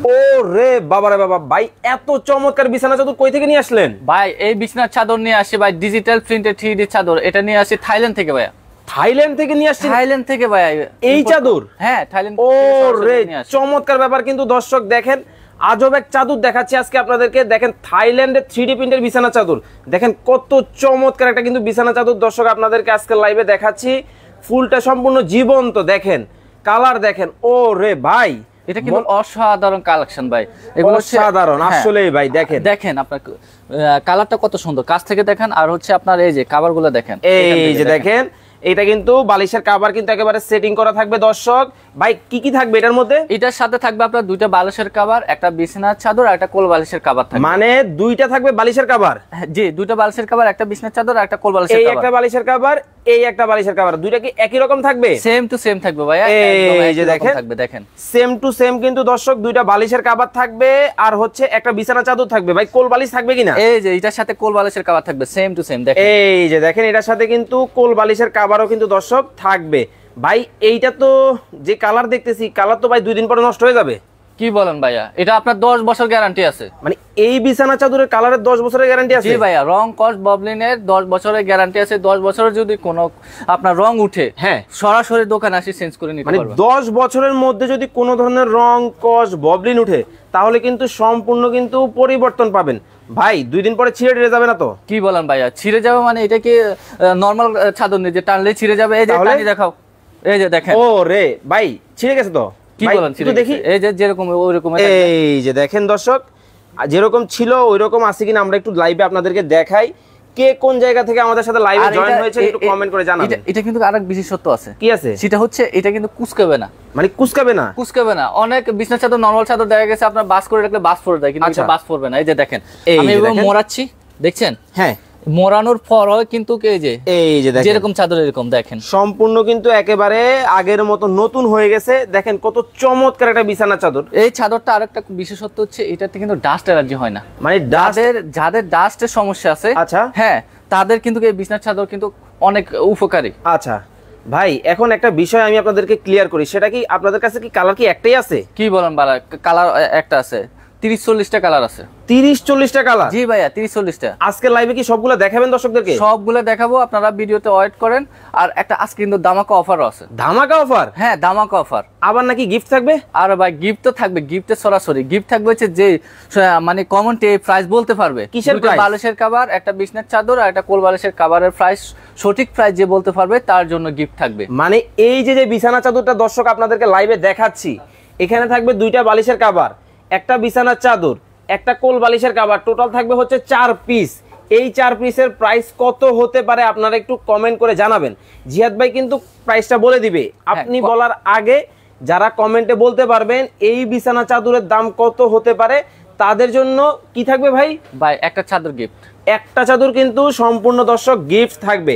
ওরে বাবা রে বাবা, ভাই এত চমৎকার বিছানা চাদর কই থেকে নিয়ে আসলেন? ভাই এই বিছানার চাদর নিয়ে আসি ভাই, ডিজিটাল প্রিন্টেড 3D চাদর, এটা নিয়ে আসি থাইল্যান্ড থেকে ভাই। থাইল্যান্ড থেকে নিয়ে আসছেন? থাইল্যান্ড থেকে ভাই এই চাদর? হ্যাঁ থাইল্যান্ড। ওরে চমৎকার ব্যাপার কিন্তু দর্শক, দেখেন আজব এক চাদর দেখাচ্ছি আজকে আপনাদেরকে। দেখেন থাইল্যান্ডের 3D প্রিন্টের বিছানা চাদর, দেখেন কত চমৎকার একটা কিন্তু বিছানা চাদর দর্শক আপনাদেরকে আজকে লাইভে দেখাচ্ছি। ফুলটা সম্পূর্ণ জীবন্ত, দেখেন কালার দেখেন। ওরে ভাই এটা কিন্তু অসাধারণ কালেকশন ভাই, এগুলো অসাধারণ আসলেই ভাই। দেখেন দেখেন আপনার কালারটা কত সুন্দর, কাছ থেকে দেখেন। আর হচ্ছে আপনার এই যে কভারগুলো দেখেন, এই যে দেখেন এটা কিন্তু বালিশের কভার কিন্তু একেবারে সেটিং করা থাকবে দর্শক। ভাই কি কি থাকবে এটার মধ্যে? এটার সাথে থাকবে আপনার দুইটা বালিশের কভার, একটা বিছানার চাদর আর একটা কোল বালিশের কভার থাকবে। মানে দুইটা থাকবে বালিশের কভার? জি, দুইটা বালিশের কভার, একটা বিছানার চাদর আর একটা কোল বালিশের কভার। এই একটা বালিশের কভার, এই একটা বালিশের কভার, দুইটা কি একই রকম থাকবে? সেম টু সেম থাকবে ভাইয়া, এই যে দেখেন থাকবে, দেখেন সেম টু সেম কিন্তু দর্শক দুইটা বালিশের কভার থাকবে আর হচ্ছে একটা বিছানা চাদর থাকবে। ভাই কোল বালিশ থাকবে কিনা? এই যে এটার সাথে কোল বালিশের কভার থাকবে সেম টু সেম, দেখেন এই যে দেখেন এটার সাথে কিন্তু কোল বালিশের কভারও কিন্তু দর্শক থাকবে। ভাই এইটা তো যে কালার দেখতেছি, কালার তো ভাই 2 দিন পরে নষ্ট হয়ে যাবে। কি বলেন ভাইয়া? এটা আপনার 10 বছর গ্যারান্টি আছে। মানে এই বিছানা চাদরের কালারের 10 বছরের গ্যারান্টি আছে? জি ভাইয়া, রং কস্ট ববলিনের 10 বছরের গ্যারান্টি আছে। 10 বছরের যদি কোনো আপনার রং উঠে, হ্যাঁ সরাসরি দোকানে আসি চেঞ্জ করে নিতে পারবেন। মানে 10 বছরের মধ্যে যদি কোনো ধরনের রং কস্ট ববলিন উঠে তাহলে কিন্তু সম্পূর্ণ কিন্তু পরিবর্তন পাবেন। ভাই 2 দিন পরে ছিঁড়ে যাবে না তো? কি বলেন ভাইয়া, ছিঁড়ে যাবে মানে? এটা কি নরমাল চাদর নেই যে টানলে ছিঁড়ে যাবে? এই যে টানি দেখাও, এই যে দেখেন। ও রে ভাই ছিঁড়ে গেছে তো? কি বলেন? ছিঁড়ে দেখি, এই যে যেরকম ওইরকম। এই যে দেখেন দর্শক যেরকম ছিল ওইরকম আছে কিনা আমরা একটু লাইভে আপনাদেরকে দেখাই। কে কোন জায়গা থেকে আমাদের সাথে লাইভে জয়েন হয়েছে একটু কমেন্ট করে জানাবেন। এটা কিন্তু আরেক বিশেষত্ব আছে। কি আছে? সেটা হচ্ছে এটা কিন্তু কুচকাবে না। মানে কুচকাবে না? কুচকাবে না। অনেক বিছানা চাদর নরমাল চাদর দেখা গেছে আপনার বাস করে রাখলে বাস পড়ে যায়, কিন্তু এটা বাস পড়বে না। এই যে দেখেন আমি এভাবে মোড়াচ্ছি, দেখছেন? হ্যাঁ, মোড়ানোর পর কিন্তু এই যে দেখেন যেরকম চাদর এরকম দেখেন সম্পূর্ণ কিন্তু একেবারে আগের মতো নতুন হয়ে গেছে। দেখেন কত চমৎকার একটা বিছানা চাদর। এই চাদরটা আরেকটা বিশেষত্ব হচ্ছে এটাতে কিন্তু ডাস্ট অ্যালার্জি হয় না। মানে যাদের ডাস্টের সমস্যা আছে, আচ্ছা হ্যাঁ, তাদের কিন্তু এই বিছানা চাদর কিন্তু অনেক উপকারী। আচ্ছা ভাই এখন একটা বিষয় আমি আপনাদেরকে ক্লিয়ার করি, সেটা কি আপনাদের কাছে কি কালার কি একটাই আছে? কি বলেন বালা, কালার একটা আছে, 30-40টা কালার আছে। 30-40টা কালার? জি ভাইয়া 30-40টা। আজকে লাইভে কি সবগুলো দেখাবেন দর্শকদেরকে? সবগুলো দেখাবো, আপনারা ভিডিওতে ওয়েট করেন। আর একটা আজকে কিন্তু ধামাকা অফারও আছে। ধামাকা অফার? হ্যাঁ ধামাকা অফার। আবার নাকি গিফট থাকবে? আর ভাই গিফট তো থাকবে, গিফটে সরাসরি গিফট থাকবে হচ্ছে যে মানে কমেন্টে প্রাইস বলতে পারবে। কিসের প্রাইস? বালিশের কভার, একটা বিছনার চাদর আর একটা কোল বালিশের কভারের প্রাইস, সঠিক প্রাইস যে বলতে পারবে তার জন্য গিফট থাকবে। মানে এই যে বিছানা চাদরটা দর্শক আপনাদেরকে লাইভে দেখাচ্ছি, এখানে থাকবে 2টা বালিশের কভার, একটা বিছানার চাদর, একটা কোল বালিশের কভার, টোটাল থাকবে হচ্ছে 4 পিস। এই 4 পিসের প্রাইস কত হতে পারে আপনারা একটু কমেন্ট করে জানাবেন। জিহাদ ভাই কিন্তু প্রাইসটা বলে দিবে, আপনি বলার আগে যারা কমেন্টে বলতে পারবেন এই বিছানা চাদরের দাম কত হতে পারে তাদের জন্য কি থাকবে ভাই? ভাই একটা চাদর গিফট, একটা চাদর কিন্তু সম্পূর্ণ দর্শক গিফট থাকবে।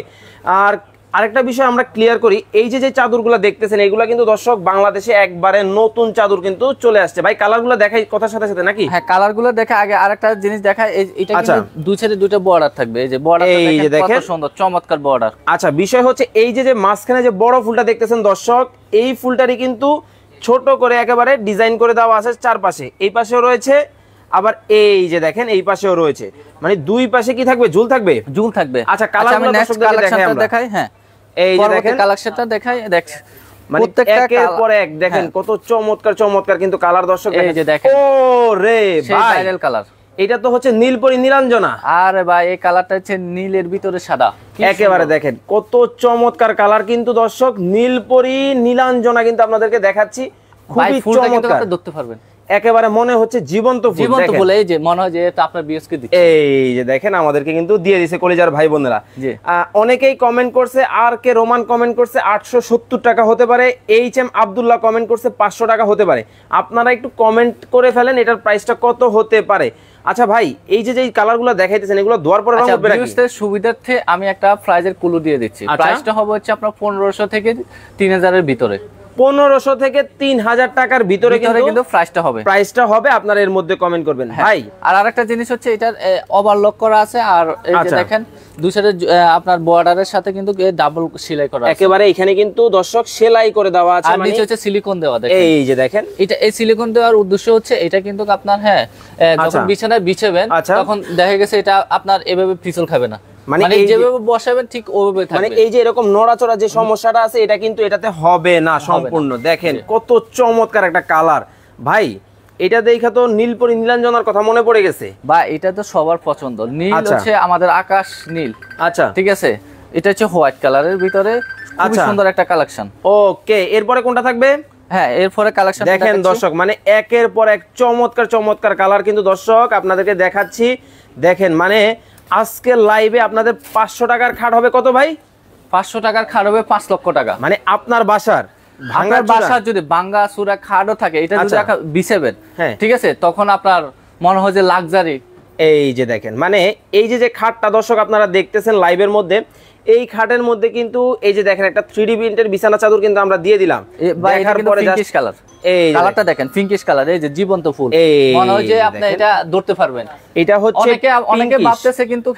আর আরেকটা বিষয় আমরা ক্লিয়ার করি, এই যে চাদরগুলো দেখতেছেন এগুলা কিন্তু দর্শক বাংলাদেশে একবারে নতুন চাদর কিন্তু চলে আসছে। ভাই কালারগুলো দেখাই কথার সাথে সাথে নাকি? হ্যাঁ কালারগুলো দেখা আগে আরেকটা জিনিস দেখায়, এটা কিন্তু দুই সাইডে দুটো বর্ডার থাকবে। এই যে বর্ডারটা দেখেন কত সুন্দর চমৎকার বর্ডার। আচ্ছা বিষয় হচ্ছে এই যে মাঝখানে যে বড় ফুলটা দেখতেছেন দর্শক, এই ফুলটারই কিন্তু ছোট করে একেবারে ডিজাইন করে দেওয়া আছে চারপাশে। এই পাশেও রয়েছে, আবার এই যে দেখেন এই পাশেও রয়েছে, মানে দুই পাশে কি থাকবে? ঝুল থাকবে, ঝুল থাকবে। আচ্ছা কালারগুলো দর্শকদেরকে দেখাই। হ্যাঁ এই যে দেখেন কালেকশনটা দেখাই, দেখ মানে একের পর এক দেখেন কত চমৎকার চমৎকার কিন্তু কালার দর্শক। এই যে দেখেন, ও রে ভাই ভাইরাল কালার, এটা তো হচ্ছে নীলপরি নীলাঞ্জনা। আরে ভাই এই কালারটা হচ্ছে নীলের ভিতরে সাদা, একেবারে দেখেন কত চমৎকার কালার কিন্তু দর্শক। নীলপরি নীলাঞ্জনা কিন্তু আপনাদেরকে দেখাচ্ছি, খুবই চমৎকার ধরতে পারবেন, একেবারে মনে হচ্ছে জীবন্ত ফুল। জীবন্ত ফুল, এই যে মনে হয় যে এটা আপনার বিএসকে দিচ্ছে। এই যে দেখেন আমাদেরকে কিন্তু দিয়ে দিয়েছে কলিজার ভাই বোনেরা। অনেকেই কমেন্ট করছে, আর কে রোমান কমেন্ট করছে 870 টাকা হতে পারে, এইচ এম আব্দুল্লাহ কমেন্ট করছে 500 টাকা হতে পারে। আপনারা একটু কমেন্ট করে ফেলেন এটার প্রাইসটা কত হতে পারে। আচ্ছা ভাই এই যে কালারগুলো দেখাইতেছেন এগুলো ধোয়ার পরে রং উঠবে নাকি? সুবিধার্থে আমি একটা প্রাইজের ক্লু দিয়ে দিচ্ছি। প্রাইসটা হবে হচ্ছে আপনার 1500 থেকে 3000 এর ভিতরে। 1500 থেকে 3000 টাকার ভিতরে কিন্তু প্রাইসটা হবে আপনারা এর মধ্যে কমেন্ট করবেন ভাই। আর আরেকটা জিনিস হচ্ছে এটার ওভারলক করা আছে, আর এই যে দেখেন দুই সাইডে আপনার বর্ডারের সাথে কিন্তু ডাবল সেলাই করা আছে একেবারে, এখানে কিন্তু দর্শক সেলাই করে দেওয়া আছে, আর নিচে হচ্ছে সিলিকন দেওয়া। দেখেন এই যে দেখেন, এটা এই সিলিকন দেওয়ার উদ্দেশ্য হচ্ছে এটা কিন্তু আপনার যখন বিছানায় বিছাবেন তখন দেখা গেছে এটা আপনার এভাবে পিছল খাবে না, মানে যেভাবে বসাবেন ঠিক ওইভাবে থাকবে। মানে এই যে এরকম নড়াচড়া যে সমস্যাটা আছে এটা কিন্তু এটাতে হবে না সম্পূর্ণ। দেখেন কত চমৎকার একটা কালার ভাই, এটা দেখা তো নীলপরি নীলাঞ্জনার কথা মনে পড়ে গেছে। বা এটা তো সবার পছন্দ, নীল হচ্ছে আমাদের আকাশ নীল। আচ্ছা ঠিক আছে, এটা হচ্ছে হোয়াইট কালারের ভিতরে খুব সুন্দর একটা কালেকশন। ওকে, এরপরে কোনটা থাকবে? হ্যাঁ, এরপরে কালেকশন দেখেন দর্শক, মানে একের পর এক চমৎকার চমৎকার কালার কিন্তু দর্শক আপনাদেরকে দেখাচ্ছি। দেখেন মানে আজকে লাইভে আপনাদের 500 টাকার খাট হবে কত ভাই? 500 টাকার খাট হবে 5 লক্ষ টাকা। মানে আপনার বাসার বাসার যদি ভাঙ্গা চূড়া খাটও থাকে, এটা যদি বিছাবেন ঠিক আছে, তখন আপনার মনে হয় যে লাক্সারি। এই যে দেখেন, মানে এই যে খাটটা দর্শক আপনারা দেখতেছেন লাইভের মধ্যে, এই খাটের মধ্যে কিন্তু এই যে দেখেন একটা 3D প্রিন্টের বিছানা চাদর কিন্তু আমরা দিয়ে দিলাম। দেখার পরে পিঙ্কিশ কালার, এই কালারটা দেখেন পিঙ্কিশ কালার, এই যে জীবন্ত ফুল, মনে হয় যে আপনি এটা ধরতে পারবেন। এটা হচ্ছে অনেকে ভাবতেছে কিন্তু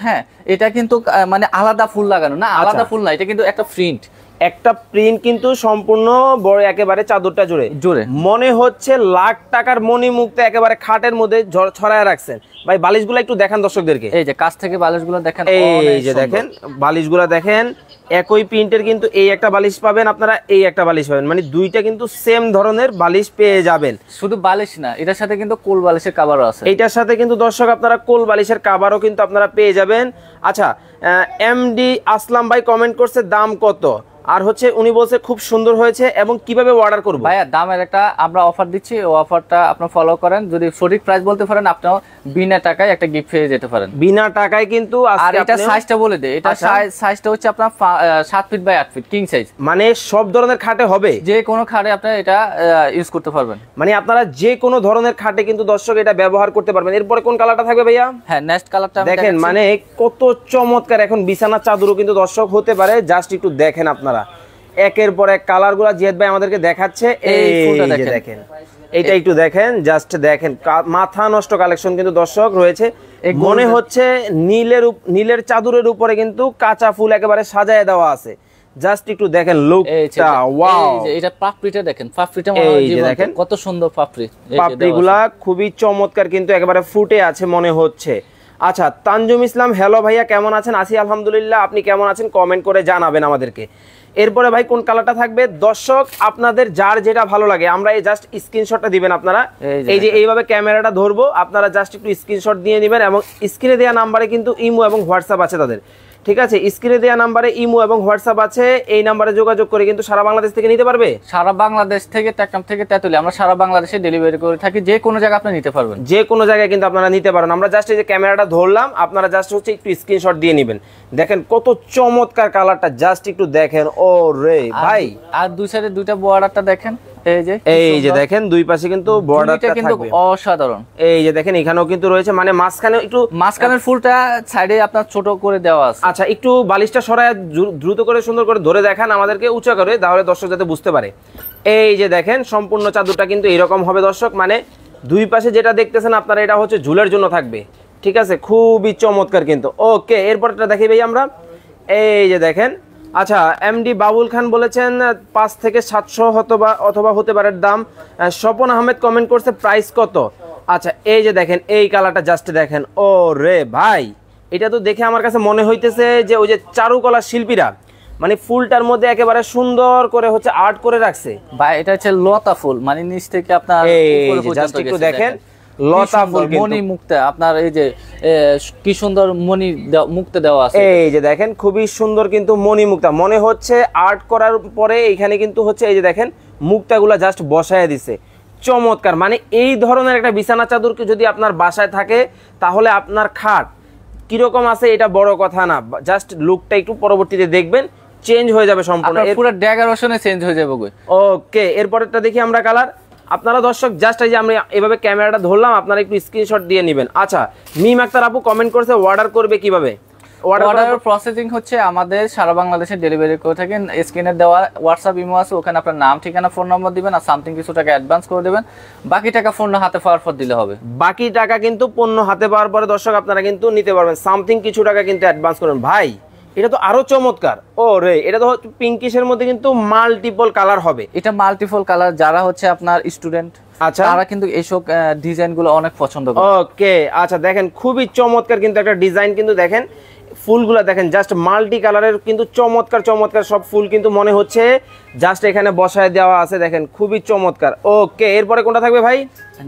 এটা কিন্তু মানে আলাদা ফুল লাগানো না, আলাদা ফুল না, এটা কিন্তু একটা প্রিন্ট কিন্তু সম্পূর্ণ বড় একেবারে চাদরটা জুড়ে মনে হচ্ছে লাখ টাকার মণিমুক্তা একেবারে খাটের মধ্যে ছড়ায় রাখছেন ভাই। বালিশগুলো একটু দেখান দর্শকদেরকে, এই যে কাছ থেকে বালিশগুলো দেখেন, এই যে দেখেন বালিশগুলো দেখেন, একই প্রিন্টের কিন্তু এই একটা বালিশ পাবেন আপনারা, এই একটা বালিশ পাবেন, মানে দুইটা কিন্তু সেম ধরনের বালিশ পেয়ে যাবেন। শুধু বালিশ না, এটার সাথে কিন্তু কোল বালিশের কভারও আছে। এটার সাথে কিন্তু দর্শক আপনারা কোল বালিশের কভারও কিন্তু আপনারা পেয়ে যাবেন। আচ্ছা, এমডি আসলাম ভাই কমেন্ট করছে দাম কত, আর হচ্ছে উনি বলছে খুব সুন্দর হয়েছে এবং কিভাবে অর্ডার করব। ভাইয়া দামের একটা আমরা অফার দিচ্ছি, ওই অফারটা আপনি ফলো করেন, যদি সঠিক প্রাইস বলতে পারেন আপনিও বিনা টাকায় একটা গিফট পেয়ে যেতে পারেন, বিনা টাকায় কিন্তু। আর এটা সাইজটা বলে দেই, এটা সাইজটা হচ্ছে আপনার 7 feet by 8 feet king size, মানে সব ধরনের খাটে হবে, যে কোনো খাটে আপনি এটা ইউজ করতে পারবেন, মানে আপনারা যে কোনো ধরনের খাটে কিন্তু দর্শক এটা ব্যবহার করতে পারবেন। এরপরে কোন কালারটা থাকবে ভাইয়া? হ্যাঁ, নেক্সট কালারটা দেখেন, মানে কত চমৎকার এখন বিছানা চাদরও কিন্তু দর্শক হতে পারে। জাস্ট একটু দেখেন আপনারা, একের পর এক কালারগুলো জিয়াদ ভাই আমাদেরকে দেখাচ্ছে। এই যে দেখেন, এটা একটু দেখেন, জাস্ট দেখেন মাথা নষ্ট কালেকশন কিন্তু দর্শক রয়েছে। মনে হচ্ছে নীলের চাদরের উপরে কিন্তু কাঁচা ফুল একেবারে সাজায় দেওয়া আছে। জাস্ট একটু দেখেন লুকটা, ওয়াও। এটা পাপড়িটা দেখেন, পাপড়িটা দেখেন কত সুন্দর পাপড়ি, পাপড়িগুলা খুবই চমৎকার কিন্তু একেবারে ফুটে আছে মনে হচ্ছে। আচ্ছা, তানজুম ইসলাম, হ্যালো ভাইয়া কেমন আছেন? আছি আলহামদুলিল্লাহ, আপনি কেমন আছেন কমেন্ট করে জানাবেন আমাদেরকে। এরপরে ভাই কোন কালারটা থাকবে? দর্শক আপনাদের যার যেটা ভালো লাগে আমরা এই জাস্ট স্ক্রিনশটটা দিবেন আপনারা, এই যে এইভাবে ক্যামেরাটা ধরবো, আপনারা জাস্ট একটু স্ক্রিনশট দিয়ে নেবেন এবং স্ক্রিনে দেওয়া নাম্বারে কিন্তু ইমো এবং হোয়াটসঅ্যাপ আছে তাদের, ঠিক আছে? স্ক্রিনে দেওয়া নাম্বারে ইমো এবং হোয়াটসঅ্যাপ আছে, এই নাম্বারে যোগাযোগ করে কিন্তু সারা বাংলাদেশ থেকে নিতে পারবে। সারা বাংলাদেশ থেকে, টেকনাফ থেকে তেতুলিয়া, আমরা সারা বাংলাদেশে ডেলিভারি করে থাকি, যে কোনো জায়গায় আপনি নিতে পারবেন, যে কোনো জায়গায় কিন্তু আপনারা নিতে পারেন। আমরা জাস্ট এই যে ক্যামেরাটা ধরলাম, আপনারা জাস্ট হচ্ছে একটু স্ক্রিনশট দিয়ে নেবেন। দেখেন কত চমৎকার কালারটা, জাস্ট একটু দেখেন। ও রে ভাই, আর দুই সাইডে দুইটা বর্ডারটা দেখেন, এই যে দেখেন দুই পাশে কিন্তু বর্ডারটা কিন্তু অসাধারণ। এই যে দেখেন এখানেও কিন্তু রয়েছে, মানে মাঝখানের ফুলটা সাইডে আপনার ছোট করে দেওয়া আছে। আচ্ছা, একটু বালিশটা সরায় দ্রুত করে সুন্দর করে ধরে দেখান আমাদেরকে উঁচা করে, তাহলে দর্শক যাতে বুঝতে পারে। এই যে দেখেন সম্পূর্ণ চাদরটা কিন্তু এরকম হবে দর্শক, মানে দুই পাশে যেটা দেখতেছেন আপনারা এটা হচ্ছে ঝুলের জন্য থাকবে, ঠিক আছে? খুবই চমৎকার কিন্তু। ওকে, এরপরটা দেখি ভাই আমরা, এই যে দেখেন। আচ্ছা, এমডি বাবুল খান বলেছেন 5 থেকে 700 অথবা হতে পারে দাম। স্বপন আহমেদ কমেন্ট করছে প্রাইস কত? আচ্ছা, এই যে দেখেন এই কালারটা জাস্ট দেখেন। ও রে ভাই, এটা তো দেখে আমার কাছে মনে হইতেছে যে ওই যে চারুকলা শিল্পীরা মানে ফুলটার মধ্যে একেবারে সুন্দর করে হচ্ছে আর্ট করে রাখছে ভাই। এটা হচ্ছে লতা ফুল, মানে নিচ থেকে আপনার জাস্ট একটু দেখেন লতা ফুল, মণি মুক্তা, আপনার এই যে কি সুন্দর মণি মুক্তা দেওয়া আছে। এই যে দেখেন খুবই সুন্দর কিন্তু মণি মুক্তা, মনে হচ্ছে আর্ট করার পরে এখানে কিন্তু হচ্ছে এই যে দেখেন মুক্তাগুলা জাস্ট বসায় দিছে। চমৎকার, মানে এই ধরনের একটা বিছানা চাদর যদি আপনার বাসায় থাকে তাহলে আপনার খাট কিরকম আছে এটা বড় কথা না, জাস্ট লুকটা একটু পরবর্তীতে দেখবেন চেঞ্জ হয়ে যাবে সম্পূর্ণ, পুরো ডেকোরেশনে চেঞ্জ হয়ে যাবে। ওকে, এরপরেরটা দেখি আমরা কালার। আপনারা দর্শক জাস্ট এই যে আমরা এভাবে ক্যামেরাটা ধরলাম, আপনারা একটু স্ক্রিনশট দিয়ে নেবেন। আচ্ছা, মিম আক্তার আপু কমেন্ট করছে অর্ডার করবে কিভাবে? অর্ডার প্রসেসিং হচ্ছে আমাদের সারা বাংলাদেশে ডেলিভারি করে থাকেন। স্ক্রিনে দেওয়া হোয়াটসঅ্যাপ ইমো আছে, ওখানে আপনার নাম ঠিকানা ফোন নম্বর দিবেন আর সামথিং কিছু টাকা অ্যাডভান্স করে দিবেন, বাকি টাকা ফোন হাতে পাওয়ার পর দিলে হবে। বাকি টাকা কিন্তু পণ্য হাতে পাওয়ার পরে দর্শক আপনারা কিন্তু নিতে পারবেন, সামথিং কিছু টাকা কিন্তু অ্যাডভান্স করবেন। ভাই এটা তো আরো চমৎকার, ও রে এটা তো পিঙ্কিশের মধ্যে কিন্তু মাল্টিপল কালার হবে। এটা মাল্টিপল কালার, যারা হচ্ছে আপনার স্টুডেন্ট আচ্ছা তারা কিন্তু এইসব ডিজাইন গুলো অনেক পছন্দ করে। ওকে আচ্ছা দেখেন খুবই চমৎকার কিন্তু একটা ডিজাইন, কিন্তু দেখেন ফুলগুলো দেখেন জাস্ট মাল্টি কালারের কিন্তু চমৎকার চমৎকার সব ফুল কিন্তু মনে হচ্ছে জাস্ট এখানে বসায় দেওয়া আছে, দেখেন খুবই চমৎকার। ওকে এরপরে কোনটা থাকবে ভাই?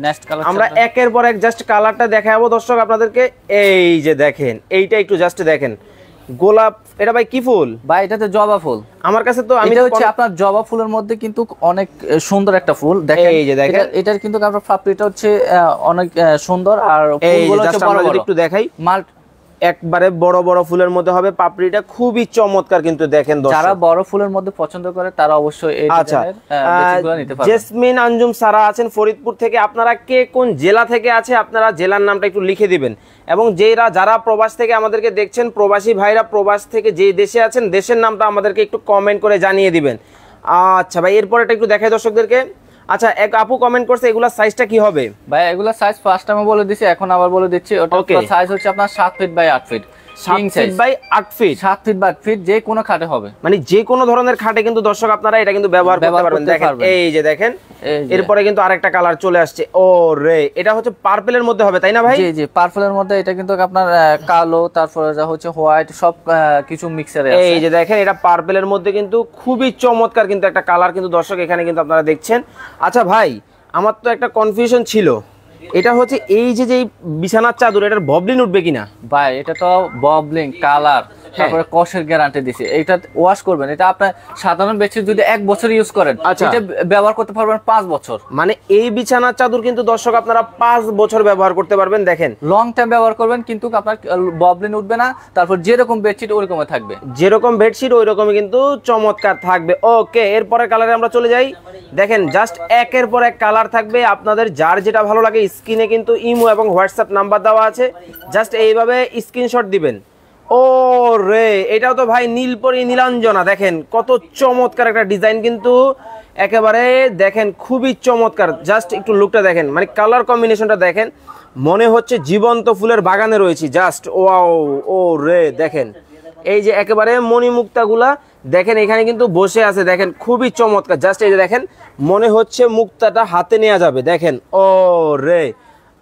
নেক্সট কালার আমরা একের পর এক জাস্ট কালারটা দেখাবো দর্শক আপনাদেরকে। এই যে দেখেন এইটা একটু জাস্ট দেখেন গোলাপ, এটা ভাই কি ফুল? ভাই এটা তো জবা ফুল। আমার কাছে তো আমি হচ্ছে আপনার জবা ফুলের মধ্যে কিন্তু অনেক সুন্দর একটা ফুল, দেখেন এই যে দেখেন এটার কিন্তু আপনার পাপড়িটা হচ্ছে অনেক সুন্দর আর ফুলগুলো হচ্ছে বড় বড়, একটু দেখাই একবারে বড় বড় ফুলের মধ্যে হবে পাপড়িটা, খুবই চমৎকার কিন্তু দেখেন দর্শক। যারা বড় ফুলের মধ্যে পছন্দ করে তারা অবশ্যই এই ডিজাইনের বেচিগুলো নিতে পারবে। জেসমিন আঞ্জুম সারা আছেন ফরিদপুর থেকে, আপনারা কে কোন জেলা থেকে আছে আপনারা জেলার নামটা একটু লিখে দিবেন, এবং যারা প্রবাস থেকে আমাদেরকে দেখছেন, প্রবাসী ভাইরা প্রবাস থেকে যে দেশে আছেন দেশের নামটা আমাদেরকে একটু কমেন্ট করে জানিয়ে দিবেন। আচ্ছা ভাই এরপর এটা একটু দেখাই দর্শকদেরকে। আচ্ছা এক আপু কমেন্ট করছে এগুলা সাইজটা কি হবে? ভাই এগুলা সাইজ ফার্স্ট টাইমে বলে দিছি, এখন আবার বলে দিচ্ছি। ওটা সাইজ হচ্ছে আপনার 7 feet by 8 feet. 7 feet by 8 feet, 7 feet by 8 feet যে কোনো খাটে হবে, মানে যে কোনো ধরনের খাটে কিন্তু দর্শক আপনারা এটা কিন্তু ব্যবহার করতে পারবেন। দেখেন এই যে দেখেন এরপরে কিন্তু আরেকটা কালার চলে আসছে, ও রে এটা হচ্ছে পার্পলের মধ্যে হবে তাই না ভাই? জি জি পার্পলের মধ্যে, এটা কিন্তু আপনার কালো তারপরে যা হচ্ছে হোয়াইট সব কিছু মিক্সারে আছে। এই যে দেখেন এটা পার্পলের মধ্যে কিন্তু খুবই চমৎকার কিন্তু একটা কালার কিন্তু দর্শক এখানে কিন্তু আপনারা দেখছেন। আচ্ছা ভাই আমার তো একটা কনফিউশন ছিল, এটা হচ্ছে এই যে বিছানার চাদর এটার ববলিন উঠবে কিনা? ভাই এটা তো ববলিং কালার তারপরে কষের গ্যারান্টি দিছি, এটা ওয়াশ করবেন, এটা আপনার সাধারণ বেডশিট যদি 1 বছর ইউজ করেন এটা ব্যবহার করতে পারবেন 5 বছর। মানে এই বিছানার চাদর কিন্তু দর্শক আপনারা 5 বছর ব্যবহার করতে পারবেন। দেখেন লং টাইম ব্যবহার করবেন কিন্তু আপনার ববলিন উঠবে না, তারপর যেরকম বেডশিট ওইরকমই থাকবে, যেরকম বেডশিট ওইরকমই কিন্তু চমৎকার থাকবে। ওকে এরপরে কালারে আমরা চলে যাই। দেখেন জাস্ট একের পর এক কালার থাকবে, আপনাদের যার যেটা ভালো লাগে স্ক্রিনে কিন্তু ইমো এবং হোয়াটসঅ্যাপ নাম্বার দেওয়া আছে, জাস্ট এইভাবে স্ক্রিনশট দিবেন। ও রে এটাও তো ভাই নীলপরি নীলাঞ্জনা, দেখেন কত চমৎকার একটা ডিজাইন কিন্তু একেবারে দেখেন খুবই চমৎকার। জাস্ট একটু লুকটা দেখেন, মানে কালার কম্বিনেশনটা দেখেন মনে হচ্ছে জীবন্ত ফুলের বাগানে রয়েছি। জাস্ট ওয়াও, ও রে দেখেন এই যে একেবারে মণিমুক্তাগুলা দেখেন এখানে কিন্তু বসে আছে, দেখেন খুবই চমৎকার। জাস্ট এই যে দেখেন মনে হচ্ছে মুক্তাটা হাতে নেওয়া যাবে, দেখেন ও রে।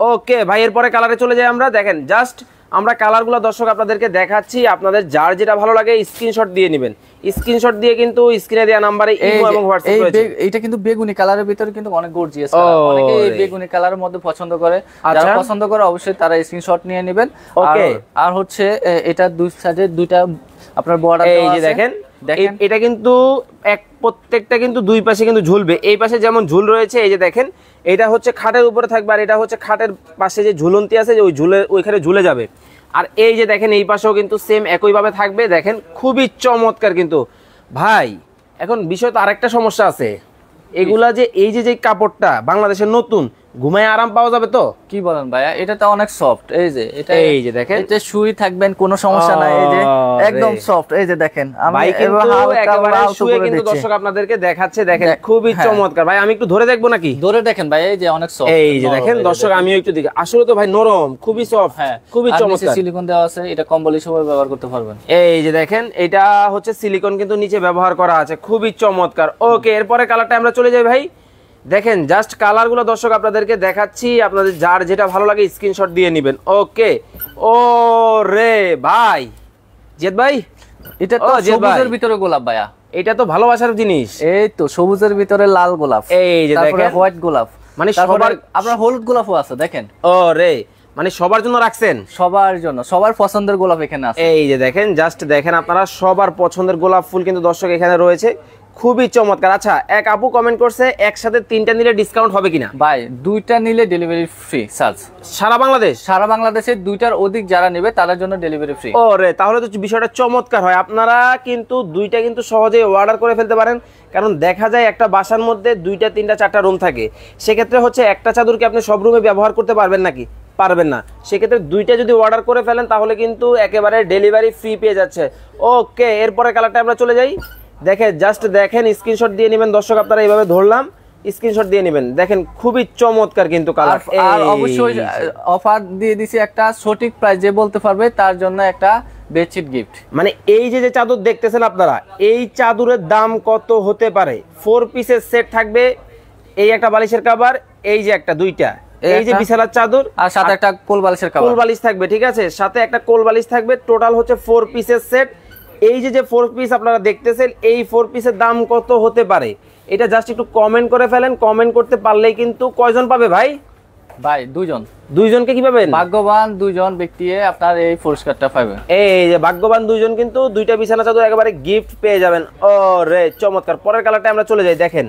ওকে ভাই এরপরে কালারে চলে যাই আমরা। দেখেন জাস্ট আমরা কালারগুলো দর্শক আপনাদেরকে দেখাচ্ছি, আপনাদের যার যেটা ভালো লাগে স্ক্রিনশট দিয়ে নেবেন, স্ক্রিনশট দিয়ে কিন্তু স্ক্রিনে দেওয়া নম্বরে ইমো এবং হোয়াটসঅ্যাপ রয়েছে। এটা কিন্তু বেগুনি কালারের ভিতরে কিন্তু অনেক গর্জিয়াস কালার, অনেকে এই বেগুনি কালারের মধ্যে পছন্দ করে, যারা পছন্দ করে অবশ্যই তারা স্ক্রিনশট নিয়ে নেবেন। ওকে আর হচ্ছে এটা দুই সাইডে দুইটা আপনার বর্ডার দেওয়া আছে, এই যে দেখেন এটা কিন্তু প্রত্যেকটা কিন্তু দুই পাশে কিন্তু ঝুলবে, এই পাশে যেমন ঝুল রয়েছে এই যে দেখেন এটা হচ্ছে খাটের উপরে থাকবে, আর এটা হচ্ছে খাটের পাশে যে ঝুলন্তি আছে যে ওইখানে ঝুলে যাবে। আর এই যে দেখেন এই পাশেও কিন্তু সেম একইভাবে থাকবে, দেখেন খুবই চমৎকার কিন্তু। ভাই এখন বিষয় তো আরেকটা সমস্যা আছে, এগুলা যে এই যে কাপড়টা বাংলাদেশের নতুন, ঘুমায় আরাম পাওয়া যাবে তো? কি বলেন ভাইয়া, এটা তো অনেক সফট, এই যে দেখেন এটা শুই থাকবেন কোনো সমস্যা নাই, এই যে একদম সফট। এই যে দেখেন আমি একেবারে শুয়ে কিন্তু দর্শক আপনাদেরকে দেখাচ্ছে, দেখেন খুবই চমৎকার। ভাই আমি একটু ধরে দেখবো নাকি? ধরে দেখেন ভাই, এই যে অনেক সফট, এই যে দেখেন দর্শক আমিও একটু দেখি, আসলে তো ভাই নরম খুবই সফট, খুবই চমৎকার। সিলিকন দেওয়া আছে, এটা কম্বল হিসেবে ব্যবহার করতে পারবেন। এই যে দেখেন এটা হচ্ছে সিলিকন কিন্তু নিচে ব্যবহার করা আছে, খুবই চমৎকার। ওকে এরপরে কালারটা আমরা চলে যাই ভাই। দেখেন জাস্ট কালারগুলো দর্শক আপনাদেরকে দেখাচ্ছি, আপনাদের যার যেটা ভালো লাগে স্ক্রিনশট দিয়ে নেবেন। ওকে ও রে ভাই জেদ ভাই, এটা তো সবুজের ভিতরে গোলাপ ভাইয়া, এটা তো ভালোবাসার জিনিস। এই তো সবুজের ভিতরে লাল গোলাপ, এই যে দেখেন হোয়াইট গোলাপ, মানে সবার আপনার হলুদ গোলাপও আছে দেখেন। ও রে মানে সবার জন্য রাখছেন? সবার জন্য, সবার পছন্দের গোলাপ এখানে আছে। এই যে দেখেন জাস্ট দেখেন আপনারা সবার পছন্দের গোলাপ ফুল কিন্তু দর্শক এখানে রয়েছে, খুবই চমৎকার। আচ্ছা এক আপু কমেন্ট করছে একসাথে 3টা নিলে ডিসকাউন্ট হবে কিনা? ভাই 2টা নিলে ডেলিভারি ফ্রি চার্জ, সারা বাংলাদেশ? সারা বাংলাদেশে 2টার অধিক যারা নেবে তাদের জন্য ডেলিভারি ফ্রি। ওরে তাহলে তো বিষয়টা চমৎকার হয়, আপনারা কিন্তু 2টা কিন্তু সহজেই অর্ডার করে ফেলতে পারেন, কারণ দেখা যায় একটা বাসার মধ্যে 2টা 3টা 4টা রুম থাকে, সেক্ষেত্রে হচ্ছে একটা চাদর কি আপনি সব রুমে ব্যবহার করতে পারবেন নাকি? পারবেন না। সেক্ষেত্রে দুইটা যদি অর্ডার করে ফেলেন তাহলে কিন্তু একেবারে ডেলিভারি ফ্রি পেয়ে যাচ্ছে। ওকে, এরপরে কালারটা আমরা চলে যাই। দেখেন জাস্ট দেখেন, স্ক্রিনশট দিয়ে নেবেন দর্শক, আপনারা এইভাবে ধরলাম, স্ক্রিনশট দিয়ে নেবেন। দেখেন খুবই চমৎকার কিন্তু কালার। আর অবশ্যই অফার দিয়ে দিছি একটা সঠিক প্রাইস যে বলতে পারবে তার জন্য একটা বেডশিট গিফট। মানে এই যে চাদর দেখতেছেন আপনারা, এই চাদরের দাম কত হতে পারে? 4 পিসের সেট থাকবে, এই একটা বালিশের কভার, এই যে একটা দুইটা, এই যে বিছানার চাদর, আর সাথে একটা কোল বালিশের কভার, কোল বালিশ থাকবে, ঠিক আছে, সাথে একটা কোল বালিশ থাকবে। টোটাল হচ্ছে 4 পিসের সেট। এই যে 4 পিস আপনারা দেখতেছেন, এই 4 পিসের দাম কত হতে পারে এটা জাস্ট একটু কমেন্ট করে ফেলেন। কমেন্ট করতে পারলেই কিন্তু কয়জন পাবে ভাই? ভাই দুইজন। দুইজনকে কি পাবেন? ভাগ্যবান দুইজন ব্যক্তি আপনার এই পুরস্কারটা পাবে। এই যে ভাগ্যবান দুইজন কিন্তু দুইটা বিছানা চাদর একেবারে গিফট পেয়ে যাবেন। ওরে চমৎকার। পরের কালারটা আমরা চলে যাই। দেখেন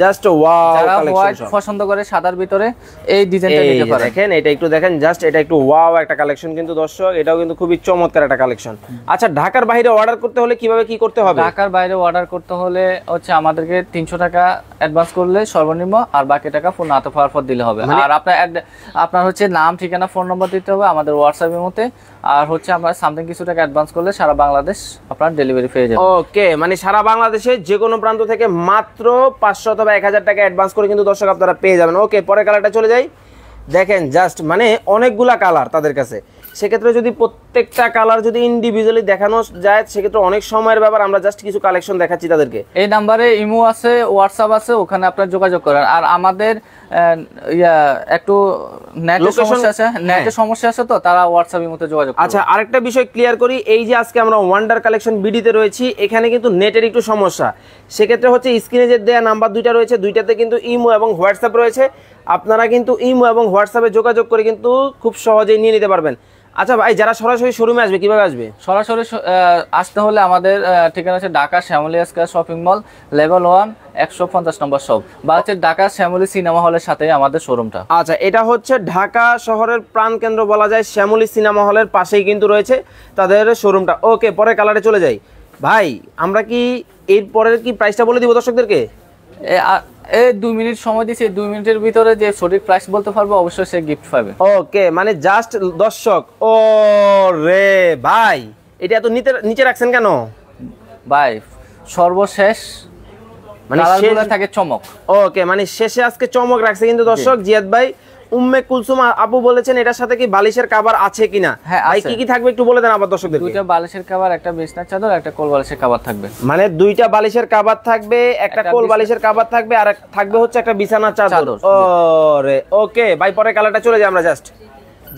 জাস্ট ওয়াও কালেকশন। পছন্দ করে সাদার ভিতরে এই ডিজাইনটা নিতে পারেন। দেখেন এটা একটু দেখেন, জাস্ট এটা একটু ওয়াও একটা কালেকশন কিন্তু দর্শক, এটাও কিন্তু খুবই চমৎকার একটা কালেকশন। আচ্ছা, ঢাকার বাইরে অর্ডার করতে হলে কিভাবে কি করতে হবে? ঢাকার বাইরে অর্ডার করতে হলে হচ্ছে আমাদেরকে 300 টাকা অ্যাডভান্স করলে সর্বনিম্ন, আর বাকি টাকা ফোন হাতে পাওয়ার পর দিলে হবে। আর আপনার হচ্ছে নাম, ঠিকানা, ফোন নম্বর দিতে হবে আমাদের হোয়াটসঅ্যাপের মধ্যে। আর হচ্ছে আমরা সামথিং কিছু টাকা অ্যাডভান্স করলে সারা বাংলাদেশ আপনার ডেলিভারি পেয়ে যাবে। ওকে, মানে সারা বাংলাদেশে যে কোনো প্রান্ত থেকে মাত্র 500 অথবা 1000 টাকা অ্যাডভান্স করে কিন্তু দর্শক আপনারা পেয়ে যাবেন। ওকে, পরের কালারটা চলে যাই। দেখেন জাস্ট মানে অনেকগুলা কালার তাদের কাছে, সেক্ষেত্রে যদি প্রত্যেকটা কালার যদি ইন্ডিভিজুয়ালি দেখানো যায় সেক্ষেত্রে অনেক সময়ের ব্যাপার। আমরা জাস্ট কিছু কালেকশন দেখাচ্ছি তাদেরকে। এই নাম্বারে ইমো আছে, হোয়াটসঅ্যাপ আছে, ওখানে আপনারা যোগাযোগ করেন। আর আমাদের একটু নেটের সমস্যা আছে, নেটের সমস্যা আছে, তো তারা হোয়াটসঅ্যাপের মধ্যে যোগাযোগ। আচ্ছা, আরেকটা বিষয় ক্লিয়ার করি, এই যে আজকে আমরা ওয়ান্ডার কালেকশন বিডিতে রয়েছি, এখানে কিন্তু নেটের একটু সমস্যা। সেক্ষেত্রে হচ্ছে স্ক্রিনে যে দেয়া নাম্বার দুইটা রয়েছে, দুইটাতে কিন্তু ইমো এবং হোয়াটসঅ্যাপ রয়েছে। আপনারা কিন্তু ইমো এবং হোয়াটসঅ্যাপে যোগাযোগ করে কিন্তু খুব সহজেই নিয়ে নিতে পারবেন। আচ্ছা ভাই, যারা সরাসরি শোরুমে আসবে কিভাবে আসবে? সরাসরি আসতে হলে আমাদের ঠিকানা হচ্ছে Dhaka Shyamoli square shopping mall, level 1, 150 নম্বর শপ, বা হচ্ছে ঢাকা শ্যামলী সিনেমা হলের সাথে আমাদের শোরুমটা। আচ্ছা, এটা হচ্ছে ঢাকা শহরের প্রাণকেন্দ্র বলা যায়, শ্যামলী সিনেমা হলের পাশেই কিন্তু রয়েছে তাদের শোরুমটা। ওকে, পরে কালারে চলে যাই। ভাই আমরা কি এর পরের কি প্রাইসটা বলে দিব দর্শকদেরকে? এই 2 মিনিট সময় দিছি, 2 মিনিটের ভিতরে যে সঠিক প্রাইস বলতে পারবো অবশ্যই সে গিফট পাবে। ওকে, মানে জাস্ট দর্শক, ও রে ভাই এটা এত নিচে রাখছেন কেন ভাই? সর্বশেষ মানে কালারগুলো থাকে চমক। ওকে, মানে শেষে আজকে চমক রাখছে কিন্তু দর্শক। জিয়াদ ভাই, উম্মে কুলসুম আপু বলেছেন এটার সাথে কি বালিশের কভার আছে কিনা? ভাই কি কি থাকবে একটু বলে দেন আবার দর্শকদের। দুইটা বালিশের কভার, একটা বিছানার চাদর, একটা কোল বালিশের কভার থাকবে। মানে দুইটা বালিশের কভার থাকবে, একটা কোল বালিশের কভার থাকবে, আর থাকবে হচ্ছে একটা বিছানার চাদর। ওরে ওকে ভাই, পরে কালারটা চলে যায়। আমরা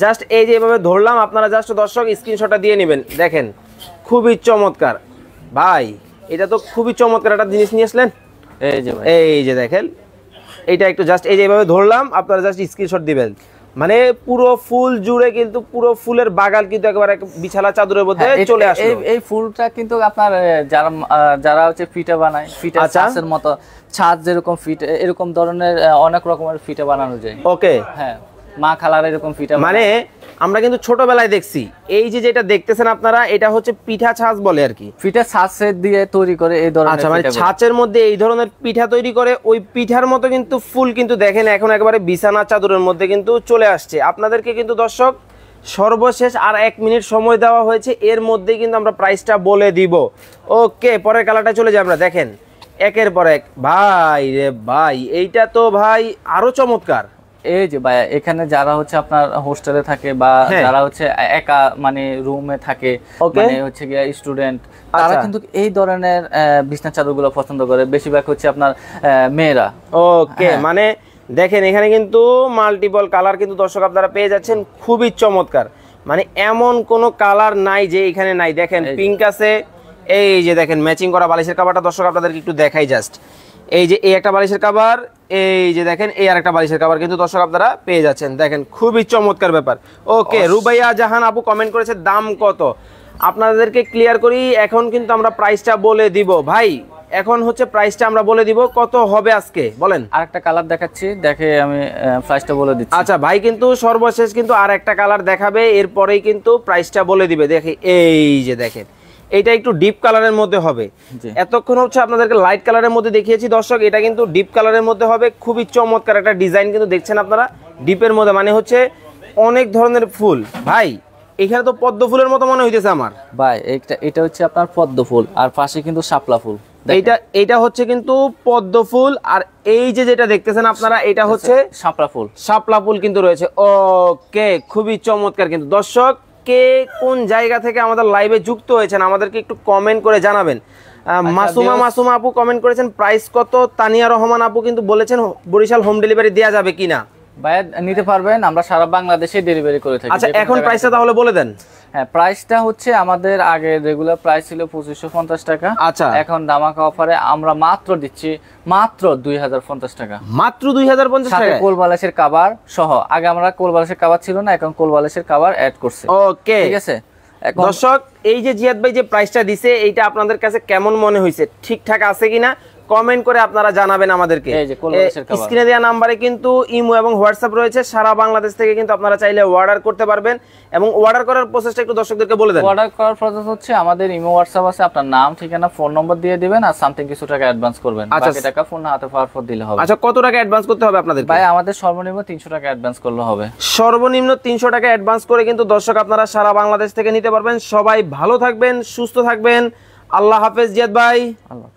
জাস্ট এই যে এভাবে ধরলাম, আপনারা জাস্ট দর্শক স্ক্রিনশটটা দিয়ে নেবেন। দেখেন খুবই চমৎকার ভাই, এটা তো খুবই চমৎকার একটা জিনিস নিয়ে আসলেন। এই যে দেখেন, এইটা একটু জাস্ট এই যে এইভাবে ধরলাম, আপনারা জাস্ট স্ক্রিনশট দিবেন। মানে পুরো ফুল জুড়ে কিন্তু পুরো ফুলের বাগান কিন্তু একেবারে বিছানা চাদরের মধ্যে চলে আসে। এই ফুলটা কিন্তু আপনার যারা হচ্ছে ফিটা বানায়, ফিটা ছাঁচের মতো, ছাঁচ যেরকম ফিট, এরকম ধরনের অনেক রকমের ফিটা বানানো যায়। ওকে, হ্যাঁ, মা খালার এরকম ফিটা। মানে আমরা কিন্তু ছোটবেলায় দেখছি, এই যে যেটা দেখতেছেন আপনারা, এটা হচ্ছে পিঠা ছাঁচ বলে আর কি, পিঠা ছাঁচের দিয়ে তৈরি করে এই ধরনের। আচ্ছা, মানে ছাঁচের মধ্যে এই ধরনের পিঠা তৈরি করে, ওই পিঠার মতো কিন্তু ফুল কিন্তু দেখেন এখন একেবারে বিছানা চাদরের মধ্যে কিন্তু চলে আসছে। আপনাদেরকে কিন্তু দর্শক সর্বশেষ আর 1 মিনিট সময় দেওয়া হয়েছে, এর মধ্যেই কিন্তু আমরা প্রাইসটা বলে দিব। ওকে, পরের কালারটা চলে যাই আমরা। দেখেন একের পর এক ভাই রে ভাই, এইটা তো ভাই আরো চমৎকার। এই যে ভাই, এখানে যারা হচ্ছে আপনার হোস্টেলে থাকে বা যারা হচ্ছে একা মানে রুমে থাকে, মানে হচ্ছে গিয়া স্টুডেন্ট, তারা কিন্তু এই ধরনের বিছানা চাদরগুলো পছন্দ করে। বেশিরভাগ হচ্ছে আপনার মেয়েরা। ওকে, মানে দেখেন এখানে কিন্তু মাল্টিপল কালার কিন্তু দর্শক আপনারা পেয়ে যাচ্ছেন, খুবই চমৎকার। মানে এমন কোনো কালার নাই যে এখানে নাই। দেখেন পিঙ্ক আছে, এই যে দেখেন ম্যাচিং করা বালিশের কভারটা দর্শক আপনাদেরকে একটু দেখাই জাস্ট। এই যে এই একটা বালিশের কভার, এই যে দেখেন এই আরেকটা বালিশের কভার কিন্তু দর্শক আপনারা পেয়ে যাচ্ছেন। দেখেন খুবই চমৎকার ব্যাপার। ওকে, রুবাইয়া জাহান আপু কমেন্ট করেছে দাম কত, আপনাদেরকে ক্লিয়ার করি। এখন কিন্তু আমরা প্রাইসটা বলে দিব ভাই, এখন হচ্ছে প্রাইসটা আমরা বলে দিব কত হবে আজকে বলেন। আরেকটা কালার দেখাচ্ছি, দেখে আমি প্রাইসটা বলে দিচ্ছি। আচ্ছা ভাই, কিন্তু সর্বশেষ কিন্তু আরেকটা কালার দেখাবে, এরপরেই কিন্তু প্রাইসটা বলে দিবে। দেখি এই যে দেখেন, এটা একটু ডিপ কালারের মধ্যে হবে। এতক্ষণ হচ্ছে আপনাদেরকে লাইট কালারের মধ্যে দেখিয়েছি দর্শক, এটা কিন্তু ডিপ কালারের মধ্যে হবে। খুবই চমৎকার একটা ডিজাইন কিন্তু দেখছেন আপনারা, ডিপের মধ্যে, মানে হচ্ছে অনেক ধরনের ফুল ভাই, এখানে তো পদ্ম ফুলের মতো মনে হইতেছে আমার ভাই। এটা হচ্ছে আপনার পদ্ম ফুল, আর পাশে কিন্তু শাপলা ফুল। এইটা হচ্ছে কিন্তু পদ্ম ফুল, আর এই যে যেটা দেখতেছেন আপনারা এটা হচ্ছে শাপলা ফুল। শাপলা ফুল কিন্তু রয়েছে। ওকে, খুবই চমৎকার। কিন্তু দর্শক, কে কোন জায়গা থেকে আমাদের লাইভে যুক্ত হয়েছেন আমাদেরকে একটু কমেন্ট করে জানাবেন। মাসুমা আপু কমেন্ট করেছেন প্রাইস কত। তানিয়া রহমান আপু কিন্তু বলেছেন বরিশাল হোম ডেলিভারি দেওয়া যাবে কিনা। ভাই নিতে পারবেন, আমরা সারা বাংলাদেশে ডেলিভারি করে থাকি। আচ্ছা, এখন প্রাইসটা তাহলে বলে দেন। হ্যাঁ, প্রাইসটা হচ্ছে আমাদের আগে রেগুলার প্রাইস ছিল 2550 টাকা। আচ্ছা, এখন ধামাকা অফারে আমরা মাত্র দিচ্ছি মাত্র 2050 টাকা। মাত্র 2050 টাকা কোল বালিশের কভার সহ। আগে আমরা কোল বালিশের কভার ছিল না, এখন কোল বালিশের কভার অ্যাড করছে। ওকে, ঠিক আছে। দর্শক, এই যে জিয়াদ ভাই যে প্রাইসটা দিছে এইটা আপনাদের কাছে কেমন মনে হয়েছে, ঠিকঠাক আছে কিনা কমেন্ট করে আপনারা জানাবেন আমাদেরকে। স্ক্রিনে দেওয়া নাম্বারে কিন্তু ইমো এবং হোয়াটসঅ্যাপ রয়েছে, সারা বাংলাদেশ থেকে কিন্তু আপনারা চাইলে অর্ডার করতে পারবেন। এবং অর্ডার করার প্রসেসটা একটু দর্শকদেরকে বলে দেন। অর্ডার করার প্রসেস হচ্ছে আমাদের ইমো হোয়াটসঅ্যাপ আছে, আপনার নাম ঠিকানা ফোন নম্বর দিয়ে দিবেন আর সামথিং কিছু টাকা অ্যাডভান্স করবেন। বাকি টাকা ফোন হাতে পাওয়ার পর দিলে হবে। আচ্ছা, কত টাকা অ্যাডভান্স করতে হবে আপনাদের? ভাই আমাদের সর্বনিম্ন 300 টাকা অ্যাডভান্স করলে হবে। সর্বনিম্ন 300 টাকা অ্যাডভান্স করে কিন্তু দর্শক আপনারা সারা বাংলাদেশ থেকে নিতে পারবেন। সবাই ভালো থাকবেন, সুস্থ থাকবেন। আল্লাহ হাফেজ জিয়াদ ভাই। আল্লাহ।